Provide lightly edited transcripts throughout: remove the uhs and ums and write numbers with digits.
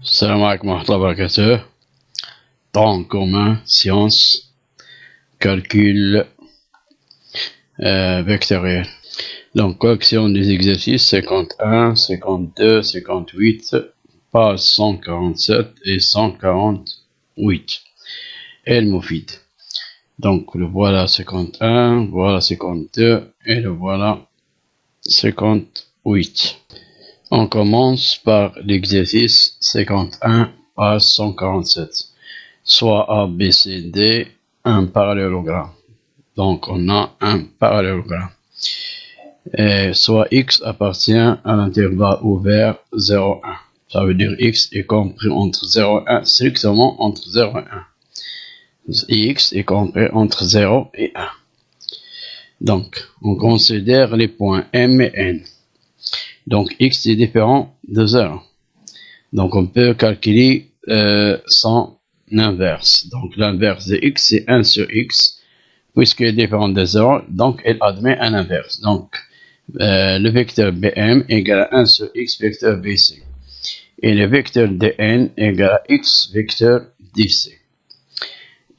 Salam alaikum wa rahmatullahi wa barakatuh. Temps commun, sciences, calcul vectoriel. Donc, correction des exercices 51, 52, 58, pages 147 et 148. El Moufid. Donc, le voilà 51, voilà 52 et le voilà 58. On commence par l'exercice 51, page 147. Soit A, B, C, D, un parallélogramme. Donc, on a un parallélogramme. Et soit X appartient à l'intervalle ouvert 0, 1. Ça veut dire X est compris entre 0 et 1, strictement entre 0 et 1. X est compris entre 0 et 1. Donc, on considère les points M et N. Donc, X est différent de 0. Donc, on peut calculer son inverse. Donc, l'inverse de X, c'est 1 sur X, puisqu'il est différent de 0. Donc, elle admet un inverse. Donc, le vecteur Bm égale à 1 sur X vecteur Bc. Et le vecteur Dn égale à X vecteur Dc.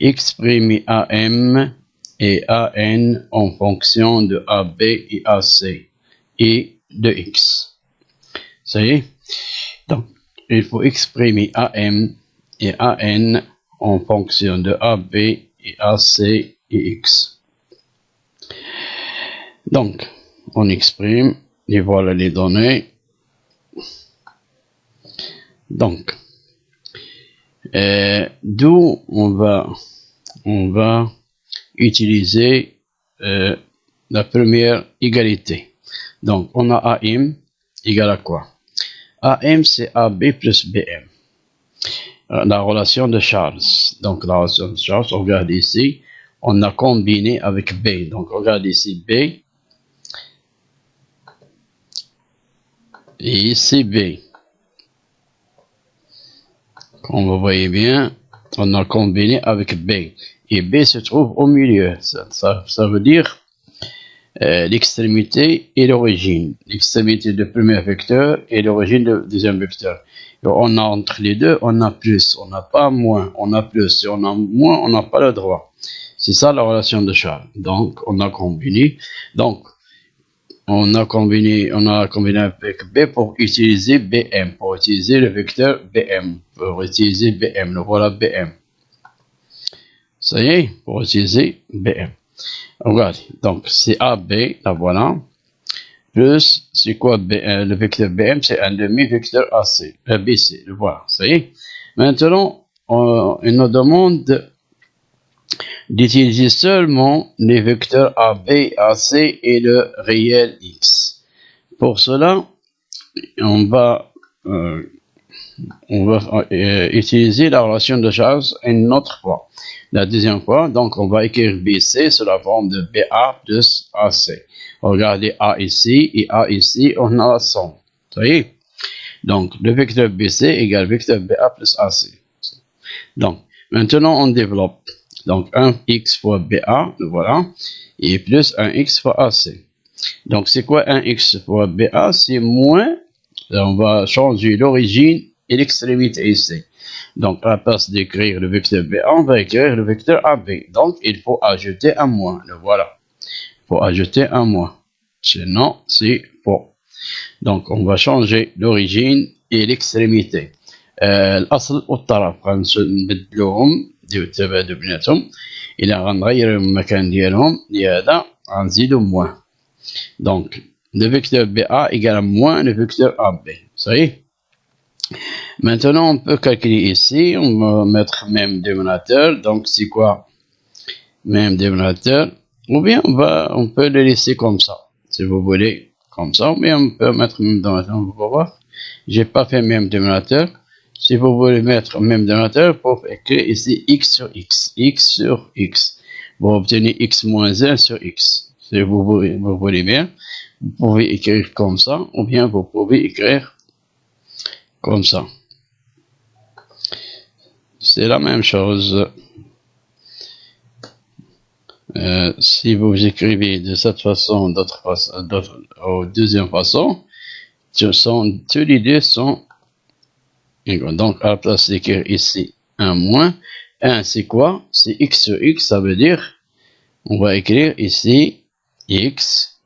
Exprimez AM et AN en fonction de AB et AC et de X. Ça y est? Donc, il faut exprimer AM et AN en fonction de AB et AC et X. Donc, on exprime et voilà les données. Donc, d'où on va utiliser la première égalité. Donc, on a AM égale à quoi? AM, c'est AB plus BM. La relation de Charles. Donc, la relation de Charles, on regarde ici, on a combiné avec B. Donc, on regarde ici B. Et ici B. Comme vous voyez bien, on a combiné avec B. Et B se trouve au milieu. Ça veut dire l'extrémité et l'origine. L'extrémité du premier vecteur et l'origine du deuxième vecteur. Et on a entre les deux, on a plus, on n'a pas moins, on a plus. Si on a moins, on n'a pas le droit. C'est ça la relation de Charles. Donc, on a combiné. Donc, on a combiné avec B pour utiliser BM, pour utiliser le vecteur BM, pour utiliser BM, le voilà BM. Ça y est, pour utiliser BM. Regardez, donc c'est AB, la voilà, plus, c'est quoi le vecteur BM, c'est un demi-vecteur AC, BC, le voilà, ça y est. Maintenant, il nous demande d'utiliser seulement les vecteurs AB, AC et le réel X. Pour cela, on va utiliser la relation de Charles une autre fois. La deuxième fois, donc on va écrire BC sous la forme de BA plus AC. Regardez A ici et A ici, on a 100. Vous voyez? Donc, le vecteur BC égale vecteur BA plus AC. Donc, maintenant on développe. Donc, 1x fois BA, voilà, et plus 1x fois AC. Donc, c'est quoi 1x fois BA? C'est moins, on va changer l'origine et l'extrémité ici. Donc, à la place d'écrire le vecteur BA, on va écrire le vecteur AB. Donc, il faut ajouter un moins, le voilà. Il faut ajouter un moins. Sinon, c'est faux. Donc, on va changer l'origine et l'extrémité. الأصل والطرف غنبدلوهم التبادل بيناتهم إلى غنغير المكان ديالهم لهذا غنزيدو موان. Donc, le vecteur BA égale à moins le vecteur AB. Ça y est. Maintenant, on peut calculer ici. On va mettre même dénominateur. Donc, c'est quoi? Même dénominateur. Ou bien, on peut le laisser comme ça. Si vous voulez, comme ça. Mais on peut mettre même dénominateur. On va voir. J'ai pas fait même dénominateur. Si vous voulez mettre même dénominateur, pour écrire ici x sur x. X sur x. Vous obtenez x moins 1 sur x. Si vous voulez bien, vous pouvez écrire comme ça. Ou bien, vous pouvez écrire comme ça. C'est la même chose. Si vous écrivez de cette façon, deuxième façon, tous les deux sont Donc, à la place d'écrire ici 1 moins, 1 c'est quoi? C'est x sur x, ça veut dire, on va écrire ici x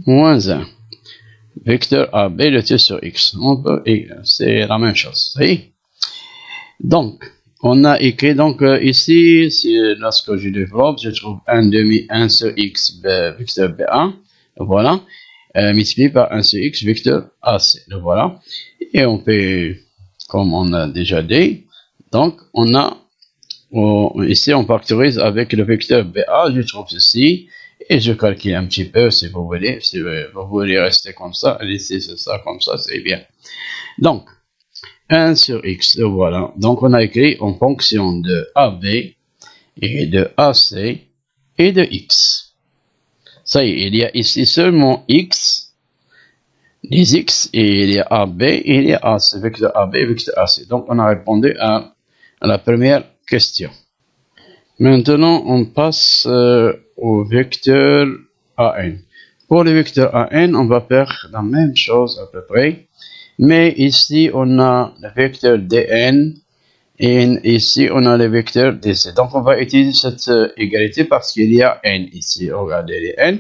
moins 1. Vecteur AB, le T sur x. C'est la même chose. Oui. Donc, on a écrit, donc ici, lorsque je développe, je trouve 1 demi 1 sur x, vecteur BA. Voilà. Multiplié par 1 sur x, vecteur AC. Voilà. Et on peut, comme on a déjà dit, donc on a, ici on factorise avec le vecteur BA, je trouve ceci, et je calcule un petit peu si vous voulez, si vous voulez rester comme ça, laisser ça comme ça, c'est bien. Donc, 1 sur x, voilà. Donc on a écrit en fonction de AB et de AC et de x. Ça y est, il y a ici seulement x, les x, et il y a AB et il y a AC, vecteur AB et vecteur AC. Donc on a répondu à la première question. Maintenant, on passe au vecteur AN. Pour le vecteur AN, on va faire la même chose à peu près. Mais ici, on a le vecteur DN et ici, on a le vecteur DC. Donc, on va utiliser cette égalité parce qu'il y a N ici. Regardez les N.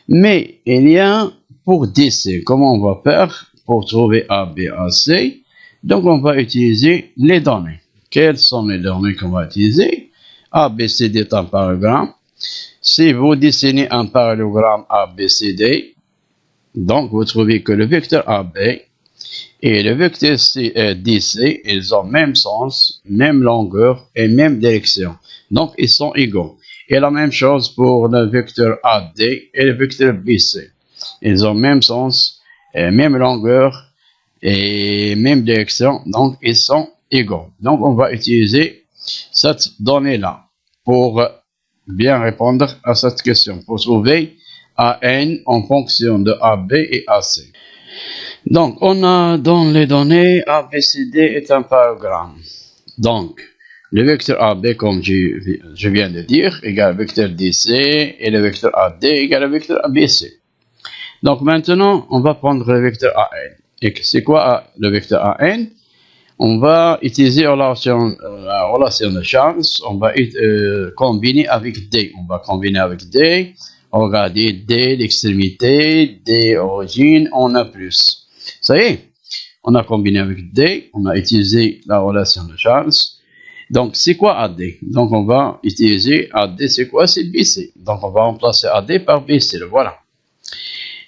Mais il y a pour DC, comment on va faire pour trouver A, B, A, C? Donc, on va utiliser les données. Quelles sont les données qu'on va utiliser? ABCD est un parallélogramme. Si vous dessinez un parallélogramme ABCD, donc vous trouvez que le vecteur AB et le vecteur DC, ils ont même sens, même longueur et même direction. Donc ils sont égaux. Et la même chose pour le vecteur AD et le vecteur BC. Ils ont même sens, même longueur et même direction. Donc ils sont égaux. Donc on va utiliser cette donnée-là pour bien répondre à cette question, pour trouver AN en fonction de AB et AC. Donc, on a dans les données ABCD est un parallélogramme. Donc, le vecteur AB, comme je viens de dire, égale vecteur DC et le vecteur AD égale le vecteur ABC. Donc, maintenant, on va prendre le vecteur AN. Et c'est quoi le vecteur AN? On va utiliser la relation de Charles, on va combiner avec D. On va combiner avec D, regardez D l'extrémité, D origine, on a plus. Ça y est, on a combiné avec D, on a utilisé la relation de Charles. Donc, c'est quoi AD? Donc, on va utiliser AD, c'est quoi? C'est BC. Donc, on va remplacer AD par BC, le voilà.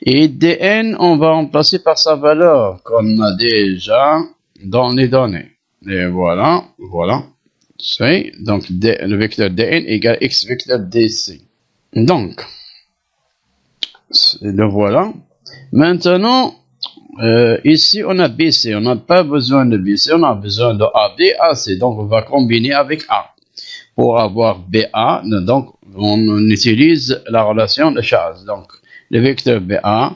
Et DN, on va remplacer par sa valeur, qu'on a déjà dans les données. Et voilà. Donc, le vecteur dn égale x vecteur dc. Donc, le voilà. Maintenant, ici, on a bc. On n'a pas besoin de bc, on a besoin de ab, ac. Donc, on va combiner avec a. Pour avoir ba, donc, on utilise la relation de Charles. Donc, le vecteur ba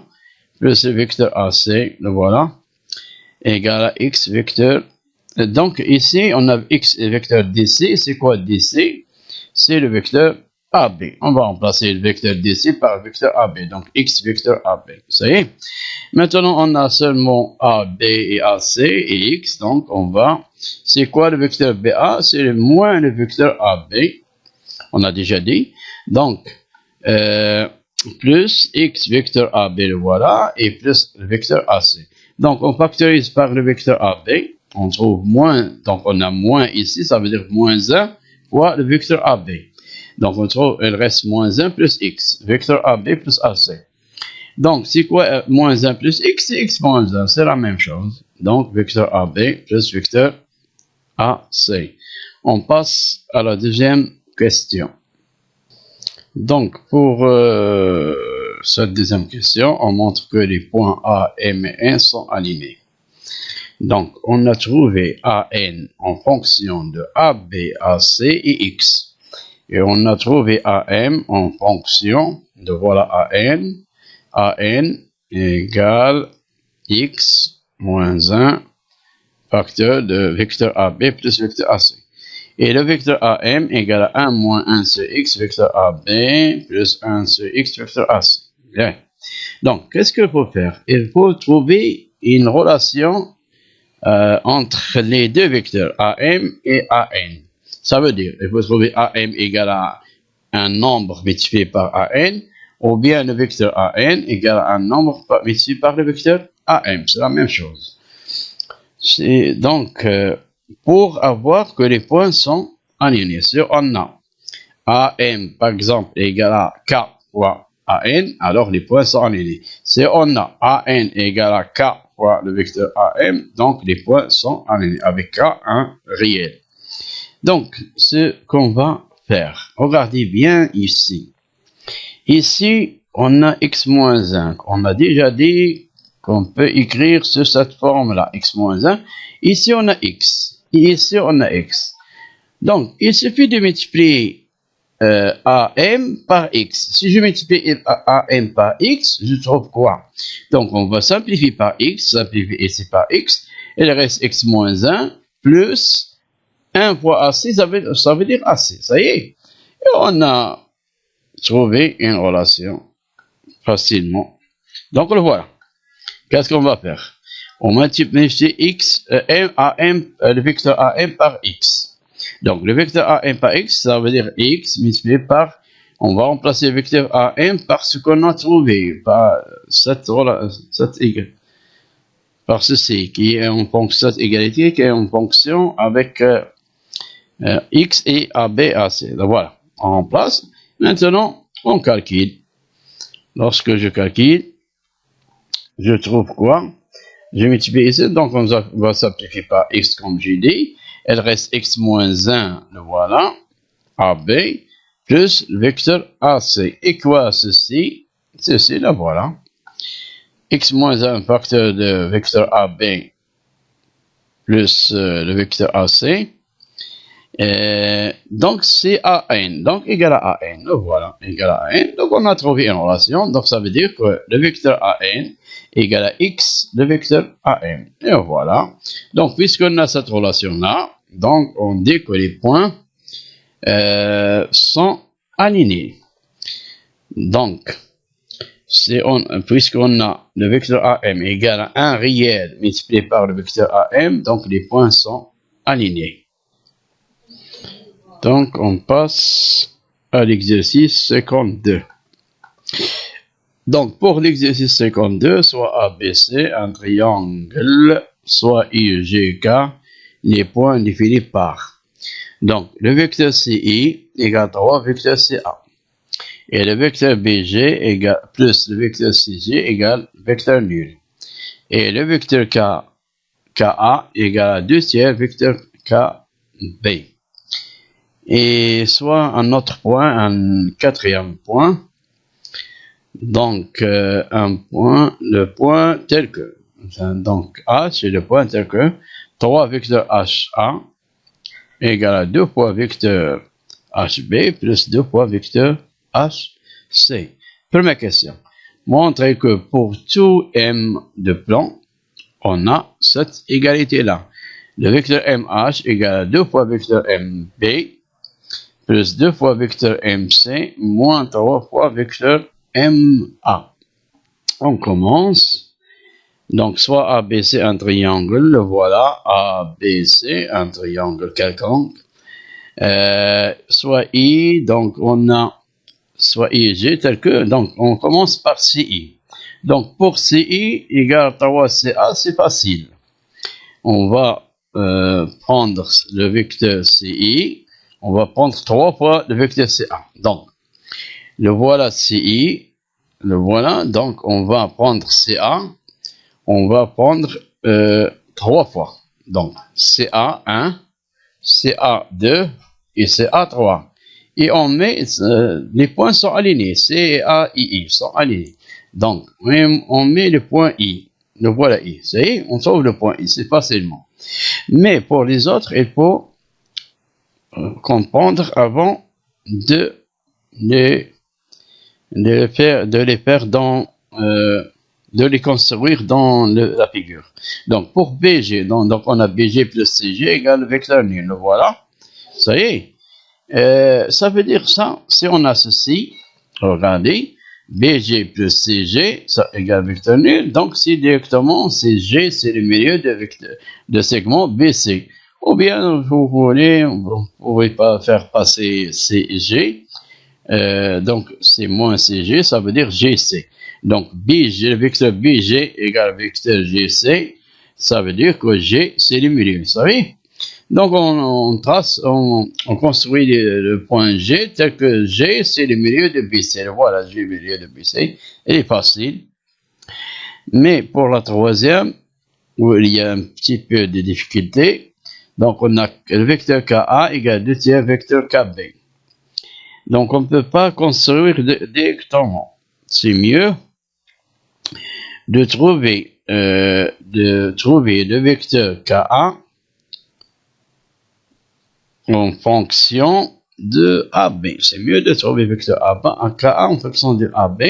plus le vecteur ac, le voilà, égale à x vecteur. Donc ici, on a x vecteur dc. C'est quoi dc? C'est le vecteur AB. On va remplacer le vecteur dc par le vecteur AB. Donc x vecteur AB. Ça y est. Maintenant, on a seulement AB et AC et x. Donc on va... C'est quoi le vecteur BA? C'est le moins le vecteur AB. On a déjà dit. Donc, plus x vecteur AB, le voilà, et plus le vecteur AC. Donc, on factorise par le vecteur AB, on trouve moins, donc on a moins ici, ça veut dire moins 1 fois le vecteur AB. Donc, on trouve, il reste moins 1 plus x, vecteur AB plus AC. Donc, c'est quoi moins 1 plus x? C'est x moins 1, c'est la même chose. Donc, vecteur AB plus vecteur AC. On passe à la deuxième question. Donc, pour cette deuxième question, on montre que les points A, M et N sont alignés. Donc, on a trouvé AN en fonction de AB, AC et X. Et on a trouvé AM en fonction de, voilà, AN égale X moins 1 facteur de vecteur AB plus vecteur AC. Et le vecteur AM égale à 1 moins 1 sur X vecteur AB plus 1 sur X vecteur AC. Bien. Donc, qu'est-ce qu'il faut faire? Il faut trouver une relation entre les deux vecteurs AM et AN. Ça veut dire, il faut trouver AM égale à un nombre multiplié par AN, ou bien le vecteur AN égale à un nombre multiplié par le vecteur AM. C'est la même chose. C'est donc pour avoir que les points sont alignés. Si on a AM, par exemple, égale à K fois AN, alors les points sont alignés. Si on a AN égale à K fois le vecteur AM, donc les points sont alignés avec K, un réel. Donc, ce qu'on va faire, regardez bien ici. Ici, on a x-1. On a déjà dit qu'on peut écrire sur cette forme-là, x-1. Ici, on a x. Et ici, on a x. Donc, il suffit de multiplier AM par x. Si je multiplie AM par x, je trouve quoi? Donc, on va simplifier par x, simplifier ici par x. Il reste x-1 plus 1 fois AC, ça veut dire AC. Ça y est. Et on a trouvé une relation facilement. Donc, le voilà. Qu'est-ce qu'on va faire? On multiplie x, le vecteur AM par x. Donc, le vecteur AM par x, ça veut dire x multiplié par, on va remplacer le vecteur AM par ce qu'on a trouvé, par par ceci, qui est en fonction, cette égalité, qui est en fonction avec x et AB, AC. Donc, voilà, on remplace. Maintenant, on calcule. Lorsque je calcule, je trouve quoi? Je multiplie ici, donc on va simplifier par x comme j'ai dit. Elle reste x-1, le voilà, AB, plus le vecteur AC. Et quoi ceci? Ceci, le voilà. x-1 facteur de vecteur AB plus le vecteur AC. Donc c'est AN, donc égal à AN, voilà, égal à AN. Donc on a trouvé une relation, donc ça veut dire que le vecteur AN égale à x, le vecteur AM. Et voilà. Donc puisqu'on a cette relation-là, donc on dit que les points sont alignés. Donc, puisqu'on a le vecteur AM égale à 1 réel multiplié par le vecteur AM, donc les points sont alignés. Donc, on passe à l'exercice 52. Donc, pour l'exercice 52, soit ABC, un triangle, soit IGK, les points définis par. Donc, le vecteur CI égale 3 vecteur CA. Et le vecteur BG égale, plus le vecteur CG égale vecteur nul. Et le vecteur KA égale à 2 tiers vecteur KB. Et soit un autre point, un quatrième point. Donc, un point, le point tel que. Donc, H, c'est le point tel que 3 vecteur HA égale à 2 fois vecteur HB plus 2 fois vecteur HC. Première question. Montrez que pour tout M de plan, on a cette égalité-là. Le vecteur MH égale à 2 fois vecteur MB plus 2 fois vecteur MC moins 3 fois vecteur MA. On commence. Donc, soit ABC un triangle, le voilà, ABC un triangle quelconque. Soit I, donc on a soit IG tel que, donc on commence par CI. Donc, pour CI égale 3CA, c'est facile. On va prendre le vecteur CI. On va prendre 3 fois le vecteur CA. Donc, le voilà CI. Le voilà. Donc, on va prendre CA. On va prendre 3 fois. Donc, CA1, CA2 et CA3. Et on met, les points sont alignés. C, A, I sont alignés. Donc, on met le point I. Le voilà I. Ça y est, on trouve le point I. C'est facilement. Mais pour les autres, il faut comprendre avant de les construire dans la figure. Donc, pour BG, donc on a BG plus CG égale vecteur nul. Le voilà. Ça y est. Ça veut dire ça, si on a ceci, regardez, BG plus CG, ça égale vecteur nul. Donc, si directement CG, c'est le milieu de segment BC. Ou bien, vous voulez, vous ne pouvez pas faire passer CG. Donc, c'est moins CG, ça veut dire GC. Donc, BG, le vecteur BG égale vecteur GC, ça veut dire que G, c'est le milieu, vous savez? Donc, on construit le point G tel que G, c'est le milieu de BC. Voilà, G, le milieu de BC. Il est facile. Mais pour la troisième, où il y a un petit peu de difficulté, donc on a le vecteur KA égale 2 tiers vecteur KB. Donc, on ne peut pas construire directement. C'est mieux de trouver le vecteur KA en fonction de AB. C'est mieux de trouver le vecteur KA en fonction de AB.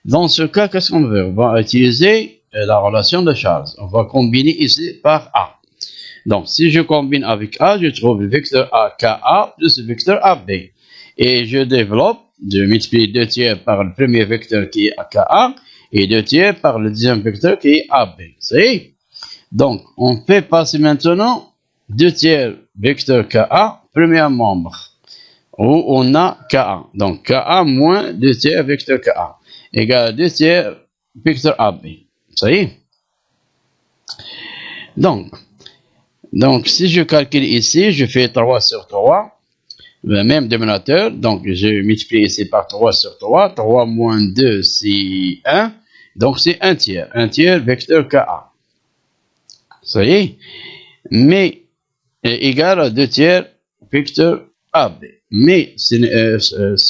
Dans ce cas, qu'est-ce qu'on veut? On va utiliser la relation de Charles. On va combiner ici par A. Donc, si je combine avec A, je trouve le vecteur KA plus le vecteur AB. Et je développe, je multiplie 2 tiers par le premier vecteur qui est KA et 2 tiers par le deuxième vecteur qui est AB. C'est? Donc, on fait passer maintenant 2 tiers vecteur KA, premier membre, où on a KA. Donc, KA moins 2 tiers vecteur KA, égale 2 tiers vecteur AB. Ça y est? Donc, si je calcule ici, je fais 3 sur 3, le même dénominateur, donc je multiplie ici par 3 sur 3, 3 moins 2, c'est 1, donc c'est 1 tiers vecteur KA. Ça y est? Mais égal à 2 tiers vecteur AB. Mais c'est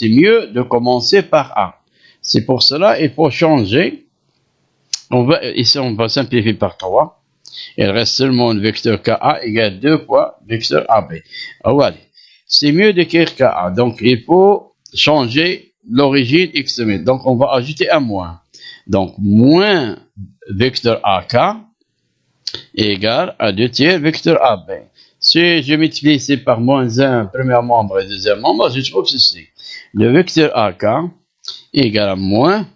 mieux de commencer par A. C'est pour cela il faut changer. Ici, on va simplifier par 3. Il reste seulement le vecteur KA égale 2 fois vecteur AB. Voilà. C'est mieux d'écrire KA. Donc, il faut changer l'origine x. Donc, on va ajouter un moins. Donc, moins vecteur AK égale à 2 tiers vecteur AB. Si je multiplie ici par moins 1, premier membre et deuxième membre, je trouve ceci. Le vecteur AK égale à moins,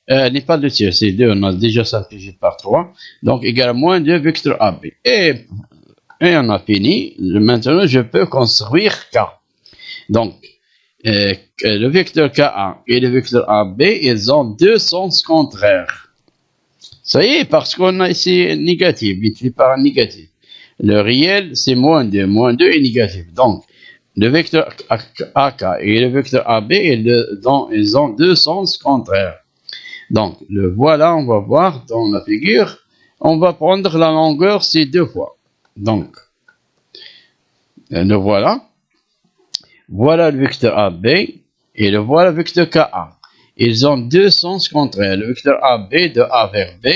n'est pas 2 tiers, c'est 2, on a déjà simplifié par 3, donc égale à moins 2 vecteur AB. Et on a fini, maintenant je peux construire K. Donc, le vecteur KA et le vecteur AB, ils ont deux sens contraires. Ça y est, parce qu'on a ici négatif, multiplié par un négatif. Le réel, c'est moins 2. Moins 2 est négatif. Donc, le vecteur AK et le vecteur AB, ils ont deux sens contraires. Donc, le voilà, on va voir dans la figure. On va prendre la longueur, c'est 2 fois. Donc, le voilà. Voilà le vecteur AB et le voilà le vecteur KA. Ils ont deux sens contraires. Le vecteur AB de A vers B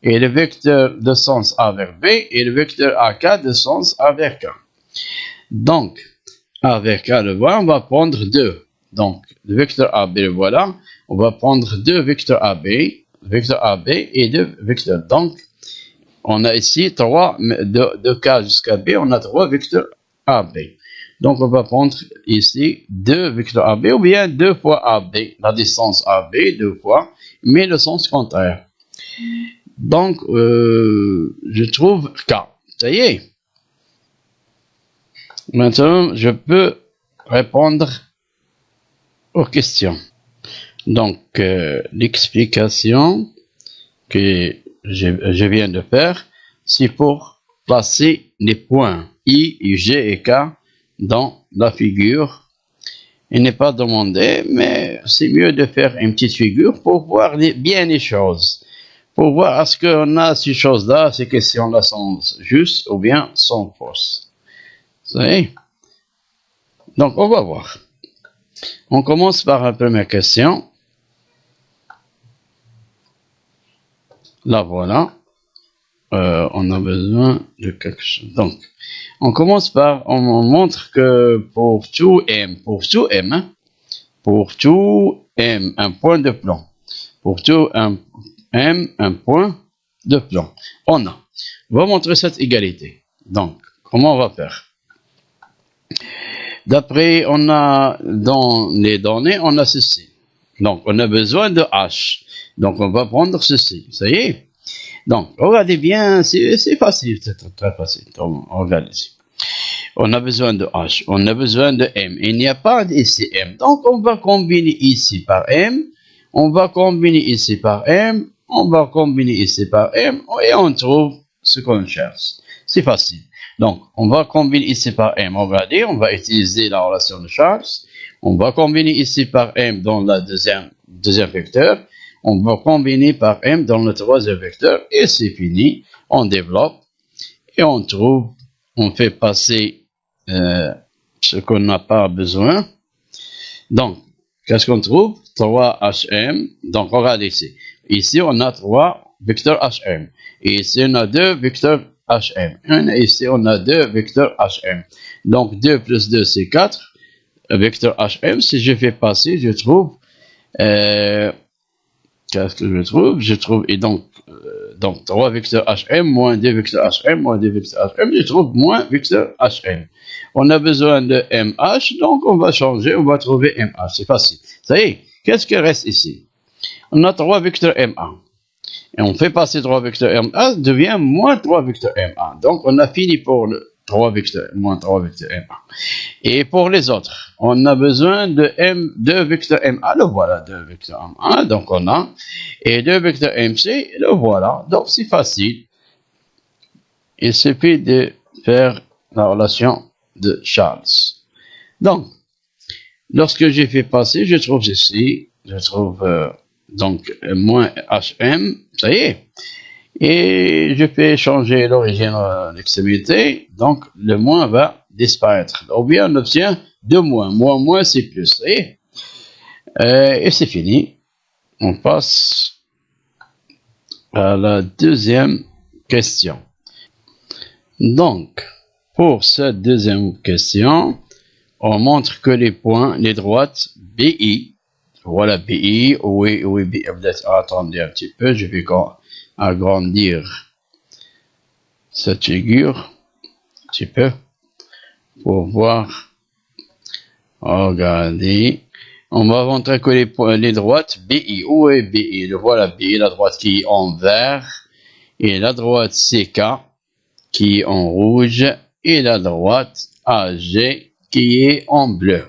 et le vecteur de sens A vers B et le vecteur AK de sens A vers K. Donc, A vers K, le voilà, on va prendre 2. Donc, le vecteur AB, le voilà, on va prendre 2 vecteurs AB et 2 vecteurs. Donc, on a ici 3, de K jusqu'à B, on a 3 vecteurs AB. Donc, on va prendre ici 2 vecteurs AB ou bien 2 fois AB, la distance AB, 2 fois, mais le sens contraire. Donc, je trouve K. Ça y est. Maintenant, je peux répondre aux questions. Donc, l'explication que je viens de faire, c'est pour placer les points I, G et K dans la figure. Il n'est pas demandé, mais c'est mieux de faire une petite figure pour voir bien les choses. Pour voir est-ce qu'on a ces choses-là, ces questions-là sont justes ou bien sont fausses. Vous savez? Donc, on va voir. On commence par la première question. Là, voilà. On a besoin de quelque chose. Donc, on commence par, on montre que pour tout M, un point de plan. Pour tout M, un point de plan. On va montrer cette égalité. Donc, comment on va faire? D'après, on a, dans les données, on a ceci. Donc, on a besoin de H. Donc, on va prendre ceci. Ça y est. Donc, regardez bien, c'est facile, c'est très facile. Donc, regardez ici. On a besoin de H, on a besoin de M. Il n'y a pas ici M. Donc, on va combiner ici par M. On va combiner ici par M. On va combiner ici par M. Et on trouve ce qu'on cherche. C'est facile. Donc, on va combiner ici par M. Regardez, on va utiliser la relation de Charles. On va combiner ici par M dans la deuxième vecteur. On va combiner par M dans le troisième vecteur. Et c'est fini. On développe. Et on trouve, on fait passer ce qu'on n'a pas besoin. Donc, qu'est-ce qu'on trouve? 3HM. Donc, regardez ici. Ici, on a 3 vecteurs HM. Et ici, on a 2 vecteurs HM. Et ici, on a 2 vecteurs HM. Donc, 2 plus 2, c'est 4 vecteurs HM. Si je fais passer, je trouve... qu'est-ce que je trouve? Je trouve... Et donc 3 vecteurs HM moins 2 vecteurs HM moins 2 vecteurs HM. Je trouve moins vecteurs HM. On a besoin de MH. Donc, on va changer. On va trouver MH. C'est facile. Ça y est. Qu'est-ce qui reste ici? On a 3 vecteurs MA. Et on fait passer 3 vecteurs MA, devient moins 3 vecteurs MA. Donc, on a fini pour le 3 vecteurs, moins 3 vecteurs MA. Et pour les autres, on a besoin de 2 vecteurs MA. Le voilà, 2 vecteurs MA. Donc, on a. Et 2 vecteurs MC. Le voilà. Donc, c'est facile. Il suffit de faire la relation de Charles. Donc, lorsque j'ai fait passer, je trouve ceci. Je trouve... donc, moins HM, ça y est. Et je fais changer l'origine de l'extrémité. Donc, le moins va disparaître. Ou bien, on obtient 2 moins. Moins, c'est plus. Ça y est. Et c'est fini. On passe à la deuxième question. Donc, pour cette deuxième question, on montre que les points, les droites BI, voilà BI, oui, BI. Attendez un petit peu, je vais agrandir cette figure un petit peu pour voir. Regardez, on va montrer que les droites BI, où est BI? Voilà BI, la droite qui est en vert, et la droite CK qui est en rouge, et la droite AG qui est en bleu.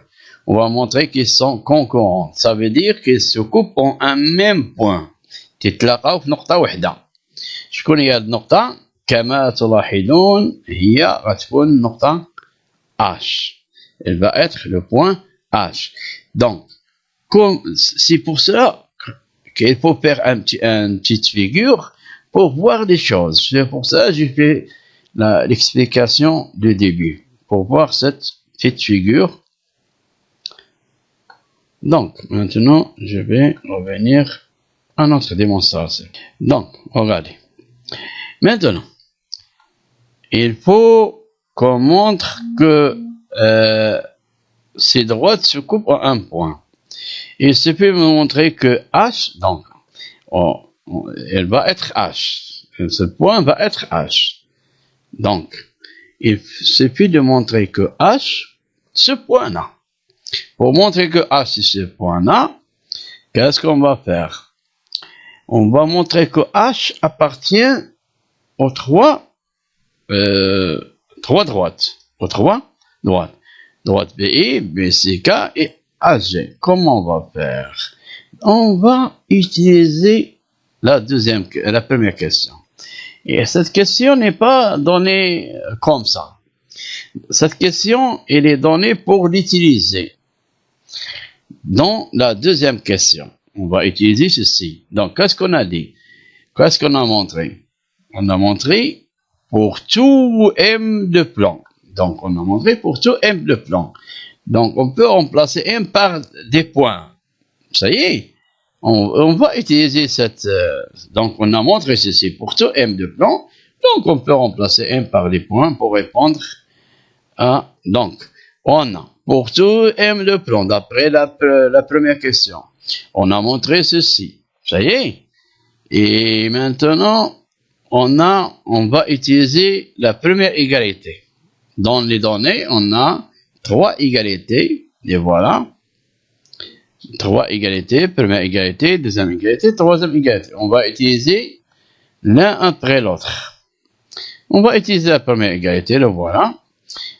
On va montrer qu'ils sont concurrents. Ça veut dire qu'ils se coupent en un même point. تتلاقاو في نقطة واحدة. شكون هي هذه النقطة؟ كما تلاحظون هي غتكون النقطة H. Elle va être le point H. Donc, c'est pour cela qu'il faut faire une petite figure pour voir les choses. C'est pour ça que j'ai fait l'explication du début. Pour voir cette petite figure. Donc, maintenant, je vais revenir à notre démonstration. Donc, regardez. Maintenant, il faut qu'on montre que ces droites se coupent en un point. Il suffit de me montrer que H, donc, elle va être H. Ce point va être H. Donc, il suffit de montrer que H, ce point-là. Pour montrer que H, c'est ce point-là, qu'est-ce qu'on va faire? On va montrer que H appartient aux trois droites. Aux trois droites. Droite BI, BCK et AG. Comment on va faire? On va utiliser la première question. Et cette question n'est pas donnée comme ça. Cette question, elle est donnée pour l'utiliser. Dans la deuxième question, on va utiliser ceci. Donc, qu'est-ce qu'on a dit? Qu'est-ce qu'on a montré? On a montré pour tout M de plan. Donc, on a montré pour tout M de plan. Donc, on peut remplacer M par des points. Ça y est. On va utiliser cette... donc, on a montré ceci pour tout M de plan. Donc, on peut remplacer M par des points pour répondre à... Donc, on a pour tout M de plan, d'après la première question. On a montré ceci. Ça y est. Et maintenant, on va utiliser la première égalité. Dans les données, on a 3 égalités. Et voilà. Trois égalités, première égalité, deuxième égalité, troisième égalité. On va utiliser l'un après l'autre. On va utiliser la première égalité, le voilà.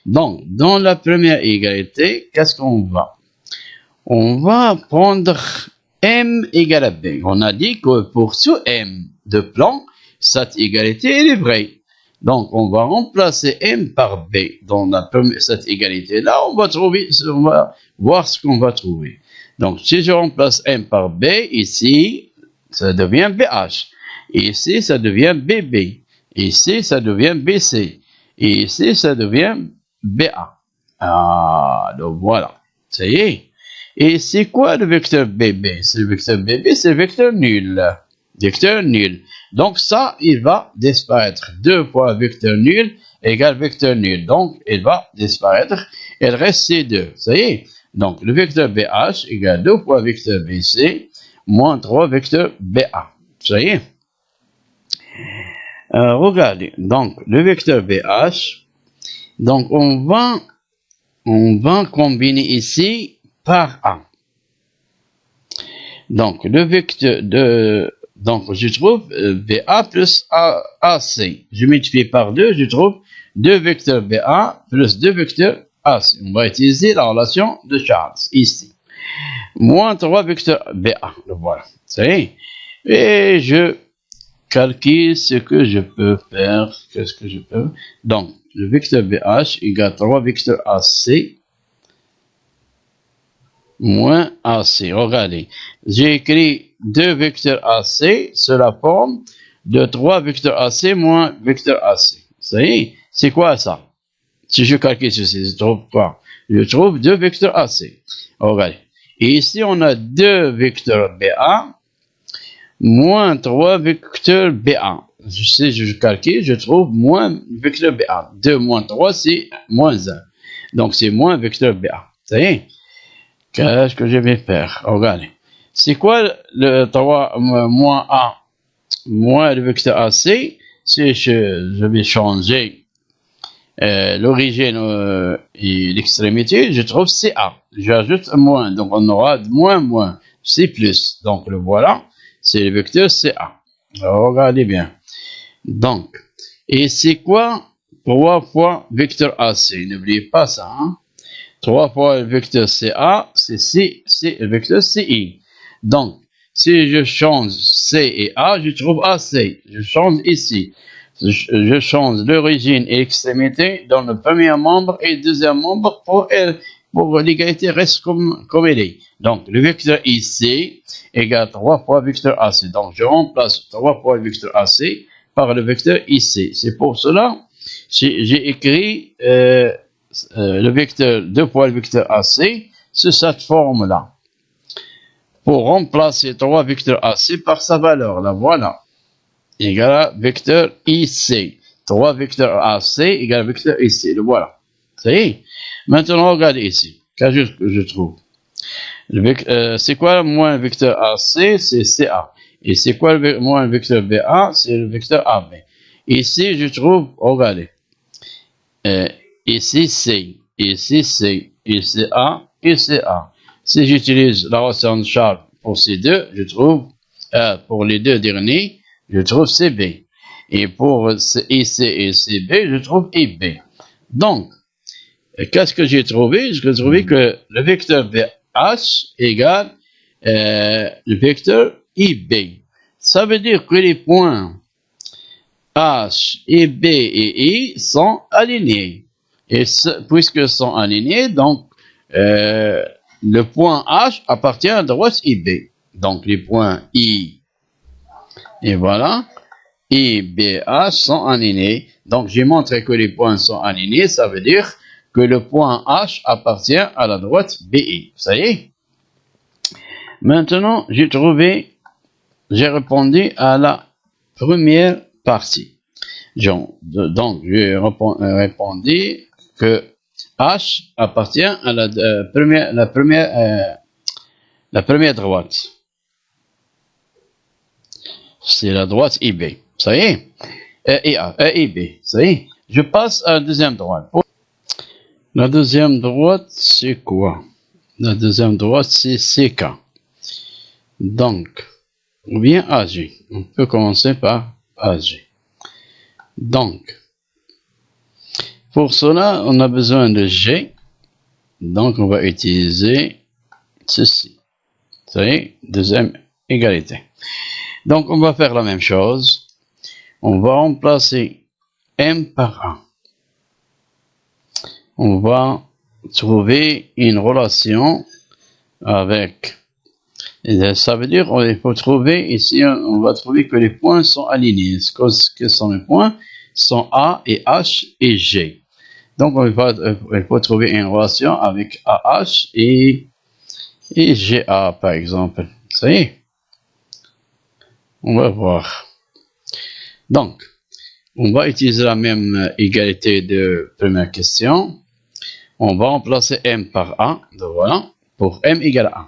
Donc, dans la première égalité, qu'est-ce qu'on va? On va prendre M égale à B. On a dit que pour ce M de plan, cette égalité elle est vraie. Donc, on va remplacer M par B. Dans cette égalité-là, on va voir ce qu'on va trouver. Donc, si je remplace M par B, ici, ça devient BH. Ici, ça devient BB. Ici, ça devient BC. Et ici, ça devient BA. Ah, donc voilà. Ça y est. Et c'est quoi le vecteur BB? Le vecteur BB, c'est le vecteur nul. Vecteur nul. Donc ça, il va disparaître. 2 fois vecteur nul égale vecteur nul. Donc, il va disparaître. Il reste C2. Ça y est. Donc, le vecteur BH égale 2 fois vecteur BC moins 3 vecteur BA. Ça y est. Regardez. Donc, le vecteur BH. Donc, on va combiner ici par A. Donc, le vecteur donc, je trouve BA plus AC. Je multiplie par 2, je trouve 2 vecteurs BA plus 2 vecteurs AC. On va utiliser la relation de Charles, ici. Moins 3 vecteurs BA. Voilà. C'est. Et je calcule ce que je peux faire. Qu'est-ce que je peux? Donc, le vecteur BH égale 3 vecteurs AC moins AC. Regardez, j'ai écrit 2 vecteurs AC sous la forme de 3 vecteurs AC moins vecteur AC. Ça y est, c'est quoi ça? Si je calcule ceci, je trouve quoi? Je trouve 2 vecteurs AC. Regardez. Et ici, on a 2 vecteurs BA moins 3 vecteurs BA. Si je calcule, je trouve moins vecteur BA. 2 moins 3, c'est moins 1. Donc, c'est moins vecteur BA. Ça y est? Qu'est-ce que je vais faire? Regardez. C'est quoi le 3 moins A moins le vecteur AC? Si je vais changer l'origine et l'extrémité, je trouve CA. J'ajoute un moins. Donc, on aura moins. C'est plus. Donc, le voilà. C'est le vecteur CA. Alors, regardez bien. Donc, et c'est quoi 3 fois vecteur AC? N'oubliez pas ça, hein? 3 fois le vecteur CA, c'est le vecteur CI. Donc, si je change C et A, je trouve AC. Je change ici. Je change l'origine et l'extrémité dans le premier membre et le deuxième membre pour l'égalité reste comme elle est. Donc, le vecteur IC égale 3 fois vecteur AC. Donc, je remplace 3 fois le vecteur AC par le vecteur IC. C'est pour cela que j'ai écrit le vecteur 2 fois le vecteur AC sous cette forme-là. Pour remplacer 3 vecteurs AC par sa valeur, la voilà. Égale à vecteur IC. 3 vecteurs AC égale vecteur IC. Le voilà. Ça y est. Maintenant, regardez ici. Qu'est-ce que je trouve? C'est quoi moins vecteur AC? C'est CA. Et c'est quoi moins vecteur BA? C'est le vecteur AB. Ici, je trouve, regardez. Ici C, ici C, ici A, ici A. Si j'utilise la relation de Charles pour ces deux, je trouve, pour les deux derniers, je trouve CB. Et pour IC et CB, je trouve IB. Donc, qu'est-ce que j'ai trouvé? J'ai trouvé que le vecteur BH égale le vecteur IB. Ça veut dire que les points H et B et I sont alignés. Et puisque sont alignés, donc le point H appartient à droite IB. Donc les points I et voilà, I, B, H sont alignés. Donc j'ai montré que les points sont alignés, ça veut dire que le point H appartient à la droite BI. Ça y est. Maintenant, j'ai répondu à la première partie. Donc, j'ai répondu que H appartient à la première droite. C'est la droite IB. Ça y est. IB. Ça y est. Je passe à la deuxième droite. La deuxième droite, c'est quoi? La deuxième droite, c'est CK. Donc, ou bien AG. On peut commencer par AG. Donc, pour cela, on a besoin de G. Donc, on va utiliser ceci. Ça y est, deuxième égalité. Donc, on va faire la même chose. On va remplacer M par 1. On va trouver une relation avec. Et ça veut dire qu'il faut trouver, ici, on va trouver que les points sont alignés. Ce que sont les points sont A et H et G. Donc, il faut trouver une relation avec AH et GA, par exemple. Ça y est. On va voir. Donc, on va utiliser la même égalité de première question. On va remplacer M par A. Donc voilà. Pour M égale 1.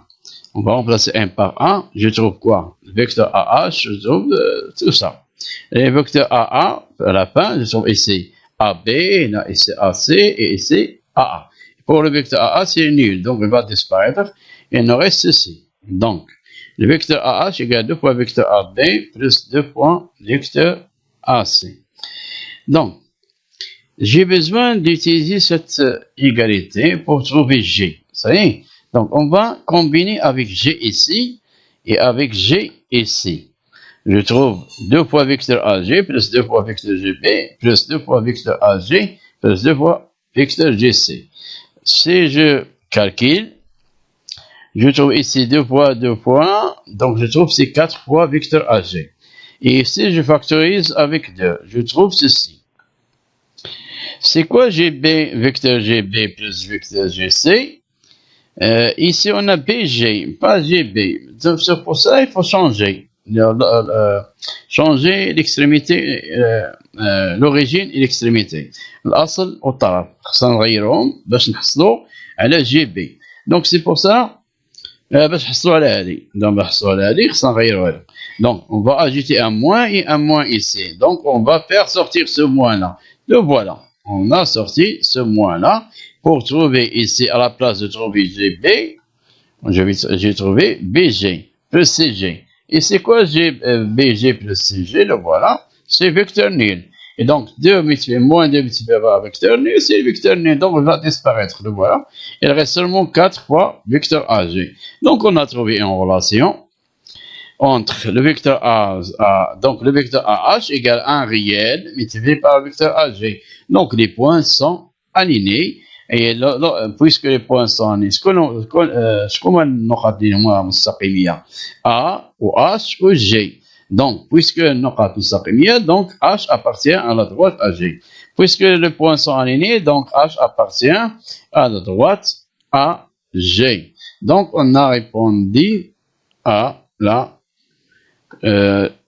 On va remplacer M par 1. Je trouve quoi? Le vecteur AH, je trouve tout ça. Et le vecteur AA, à la fin, je trouve ici AB, là, ici AC et ici AA. Pour le vecteur AA, c'est nul. Donc, il va disparaître. Et il nous reste ceci. Donc, le vecteur AH égale 2 fois vecteur AB plus 2 fois vecteur AC. Donc, j'ai besoin d'utiliser cette égalité pour trouver G. Ça y est. Donc, on va combiner avec G ici et avec G ici. Je trouve 2 fois vecteur AG plus 2 fois vecteur GB plus 2 fois vecteur AG plus 2 fois vecteur GC. Si je calcule, je trouve ici 2 fois 2 fois, donc je trouve c'est 4 fois vecteur AG. Et ici, je factorise avec 2. Je trouve ceci. C'est quoi GB, vecteur GB plus vecteur GC? Ici, on a BG, pas GB. Donc, c'est pour ça il faut changer. Changer l'extrémité, l'origine et l'extrémité. الأصل والطرف. خصنا نغيرهم باش نحصلوا على GB. Donc, c'est pour ça, باش نحصلوا على هذه. Donc, باش نحصلوا على هذه خصنا نغيروها. Donc, on va ajouter un moins et un moins ici. Donc, on va faire sortir ce moins-là. Le voilà. On a sorti ce moins-là. Pour trouver ici, à la place de trouver GB, j'ai trouvé BG plus CG. Et c'est quoi BG plus CG? Le voilà. C'est vecteur nul. Et donc, 2 multiplié moins 2 multiplié par vecteur nul, c'est le vecteur nul. Donc, il va disparaître. Le voilà. Il reste seulement 4 fois vecteur AG. Donc, on a trouvé une relation entre le vecteur donc le vecteur AH égale 1 réel multiplié par le vecteur AG. Donc, les points sont alignés. Et puisque les points sont alignés, شكون النقط اللي هما مستقيمية؟ A ou H ou G. Donc, puisque النقط مستقيمية, donc H appartient à la droite AG. Puisque les points sont alignés, donc H appartient à la droite AG. Donc, on a répondu à la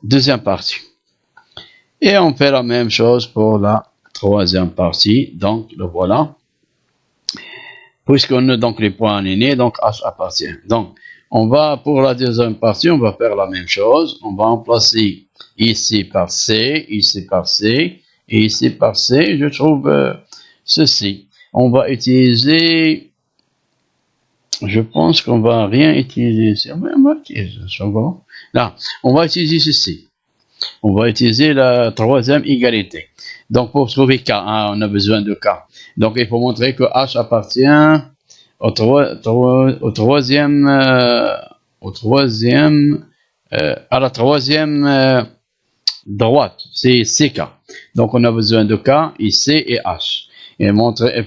deuxième partie. Et on fait la même chose pour la troisième partie. Donc, le voilà. Puisqu'on a donc les points alignés, donc H appartient. Donc, on va, pour la deuxième partie, on va faire la même chose. On va remplacer ici par C, ici par C, et ici par C. Je trouve ceci. On va utiliser, je pense qu'on va rien utiliser ici. On va utiliser, là, on va utiliser ceci. On va utiliser la troisième égalité. Donc, pour trouver K, hein, on a besoin de K. Donc, il faut montrer que H appartient au troisième, à la troisième droite. C'est CK. Donc, on a besoin de K, IC et H. Il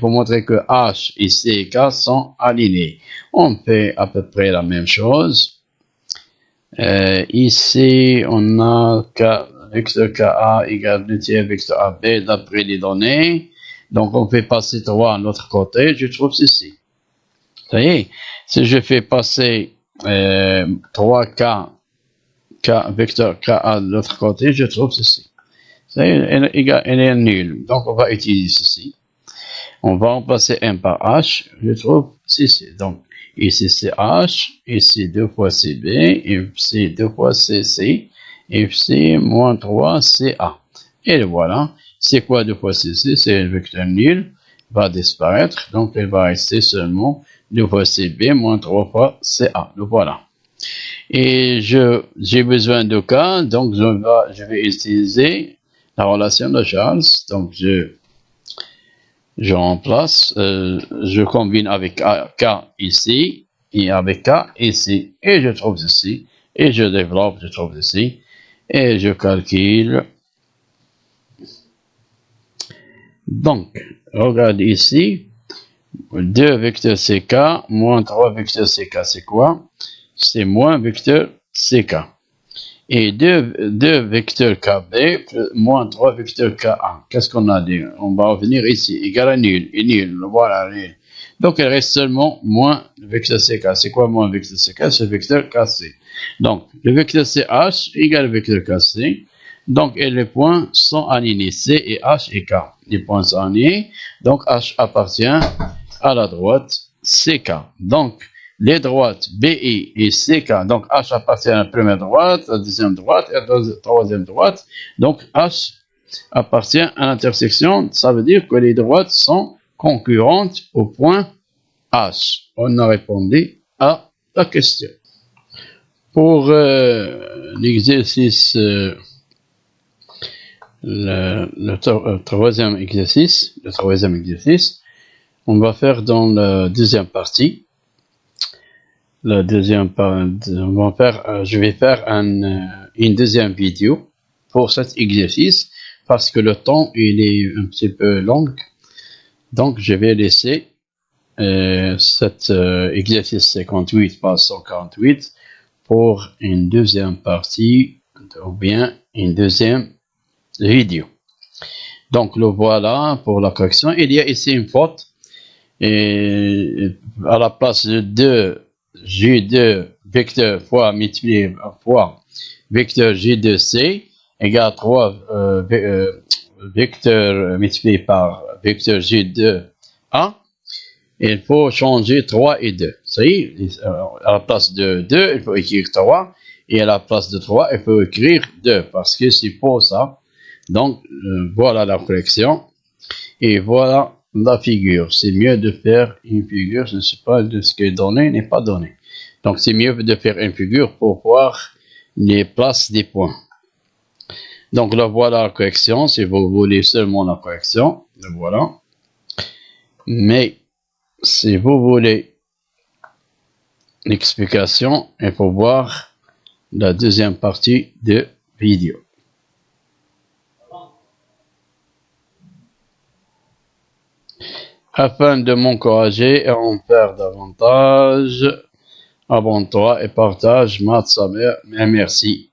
faut montrer que H, IC et K sont alignés. On fait à peu près la même chose. Ici, on a vecteur KA égale 2 tiers vecteur AB d'après les données. Donc, on fait passer 3 à l'autre côté. Je trouve ceci. Vous voyez, si je fais passer 3K vecteur KA de l'autre côté, je trouve ceci. Elle est nulle. Donc, on va utiliser ceci. On va remplacer M par H. Je trouve ceci. Donc, ici c'est H, ici 2 fois CB, ici 2 fois CC, ici moins 3 CA. Et le voilà. C'est quoi 2 fois CC? C'est le vecteur nul. Va disparaître. Donc, il va rester seulement 2 fois CB moins 3 fois CA. Donc voilà. Et j'ai besoin de K, donc je vais utiliser la relation de Charles. Donc je remplace, je combine avec K ici et avec K ici. Et je trouve ceci. Et je développe, je trouve ceci. Et je calcule. Donc, regarde ici. 2 vecteurs CK moins 3 vecteurs CK, c'est quoi? C'est moins vecteur CK. Et 2 vecteurs KB moins 3 vecteurs KA. Qu'est-ce qu'on a dit? On va revenir ici. Égal à nul. Et nul. Voilà, nul. Donc, il reste seulement moins le vecteur CK. C'est quoi moins vecteur CK? C'est le vecteur KC. Donc, le vecteur CH égale le vecteur KC. Donc, et les points sont alignés. C et H et K. Les points sont alignés. Donc, H appartient à la droite CK. Donc, les droites BI et CK, donc H appartient à la première droite, à la deuxième droite et à la troisième droite. Donc H appartient à l'intersection, ça veut dire que les droites sont concurrentes au point H. On a répondu à la question. Pour l'exercice, le troisième exercice, on va faire dans la deuxième partie. La deuxième partie, je vais faire une deuxième vidéo pour cet exercice parce que le temps il est un petit peu long. Donc je vais laisser cet exercice 58 par 148 pour une deuxième partie ou bien une deuxième vidéo. Donc le voilà pour la correction. Il y a ici une faute et à la place de 2 J2 vecteur fois multiplié fois vecteur J2C égale 3 vecteurs multipliés par vecteur J2A. Il faut changer 3 et 2. Ça y est, à la place de 2, il faut écrire 3. Et à la place de 3, il faut écrire 2. Parce que c'est pour ça. Donc, voilà la correction. Et voilà la figure. C'est mieux de faire une figure, je ne sais pas de ce qui est donné n'est pas donné. Donc c'est mieux de faire une figure pour voir les places des points. Donc là voilà la correction, si vous voulez seulement la correction, le voilà. Mais si vous voulez l'explication, il faut voir la deuxième partie de vidéo. Afin de m'encourager et en faire davantage, abonne-toi et partage Maths Samer. Merci.